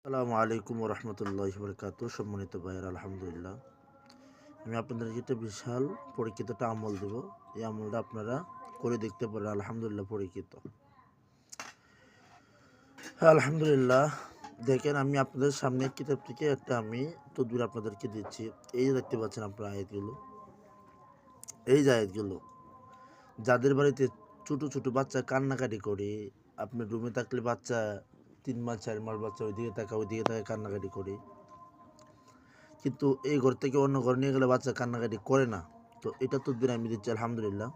আসসালামু আলাইকুম রহমতুল্লাহি বরকাত। সম্মানিত ভাইয়ের আলহামদুলিল্লাহ, আমি আপনাদেরকে একটা বিশাল পরীক্ষিত একটা আমল দেব। এই আমলটা আপনারা করে দেখতে পারেন। আলহামদুলিল্লাহ পরীক্ষিত। হ্যাঁ আলহামদুলিল্লাহ। দেখেন, আমি আপনাদের সামনে কিতাব থেকে একটা আমি তদবির আপনাদেরকে দিচ্ছি। এই যে দেখতে পাচ্ছেন আপনার আয়াতগুলো, এই যে আয়াতগুলো যাদের বাড়িতে ছোটো ছোটো বাচ্চা কান্নাকাটি করে, আপনার রুমে থাকলে বাচ্চা 3 মাস 4 মাস বাচ্চা ওইদিকে ওইদিকে কান্নাকাটি করে, কিন্তু এই ঘর থেকে অন্য ঘর নিয়ে গেলে বাচ্চা কান্নাকাটি করে না। তো এটা তদবির আমি দিচ্ছি আলহামদুলিল্লাহ।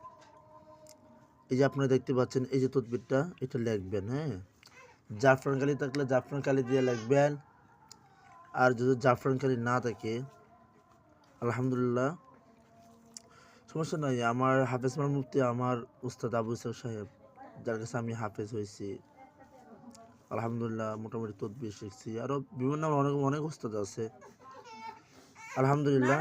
এই যে আপনারা দেখতে পাচ্ছেন, এই যে তদবিরটা, এটা লিখবেন। হ্যাঁ, জাফরান কালি থাকলে জাফরান কালি দিয়ে লিখবেন। আর যদি জাফরান কালি না থাকে, আলহামদুলিল্লাহ সমস্যা নাই। আমার হাফেজ মার মুফতি, আমার উস্তাদ আবু ইসাক সাহেব, যার কাছে আমি হাফেজ হয়েছি, আলহামদুলিল্লাহ মোটামুটি তদবির শিখছি। আরও বিভিন্ন অনেক অনেক উস্তাদ আছে আলহামদুলিল্লাহ।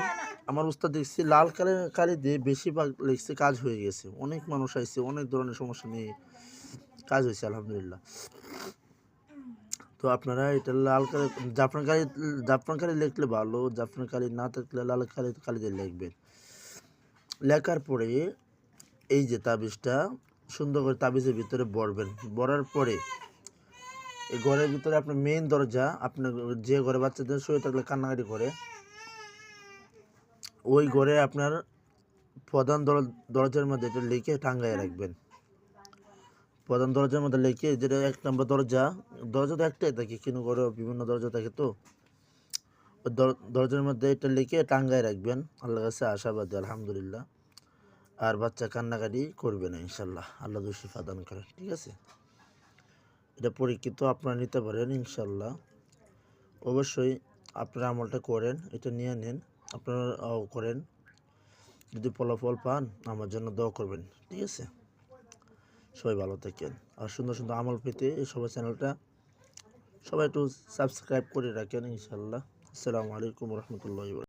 আমার উস্তাদ দেখছি লাল কালি দিয়ে বেশিরভাগ লিখছে, কাজ হয়ে গেছে। অনেক মানুষ আইছে, অনেক ধরনের সমস্যা নিয়ে কাজ হয়েছে আলহামদুলিল্লাহ। তো আপনারা এটা লাল কালি, জাফরান কালি লিখলে ভালো, জাফরান কালি না থাকলে লাল কালি দিয়ে লিখবেন। লেখার পরে এই যে তাবিজটা সুন্দর করে তাবিজের ভিতরে ভরবেন। ভরার পরে এই ঘরের ভিতরে আপনার মেইন দরজা, আপনার যে ঘরে বাচ্চাদের শুয়ে থাকলে কান্নাকাটি করে, ওই ঘরে আপনার প্রধান দরজার মধ্যে এটা লিখে টাঙ্গায় রাখবেন। প্রধান দরজার মধ্যে লিখে, যেটা 1 নম্বর দরজা, দরজা তো একটাই থাকে, কিন্তু ঘরে বিভিন্ন দরজা থাকে, তো ওই দরজার মধ্যে এটা লিখে টাঙ্গায় রাখবেন। আল্লাহর কাছে আশাবাদী আলহামদুলিল্লাহ, আর বাচ্চা কান্নাকাটি করবে না ইনশাল্লাহ। আল্লাহ শিফা দান করেন, ঠিক আছে। এটা পরীক্ষিত, আপনারা নিতে পারেন ইনশাল্লাহ। অবশ্যই আপনারা আমলটা করেন, এটা নিয়ে নেন, আপনারা করেন। যদি ফলাফল পান, আমার জন্য দোয়া করবেন, ঠিক আছে। সবাই ভালো থাকেন। আর সুন্দর সুন্দর আমল পেতে এই সবাই চ্যানেলটা সবাই একটু সাবস্ক্রাইব করে রাখেন ইনশাল্লাহ। আসসালামু আলাইকুম রহমতুল্লাহ।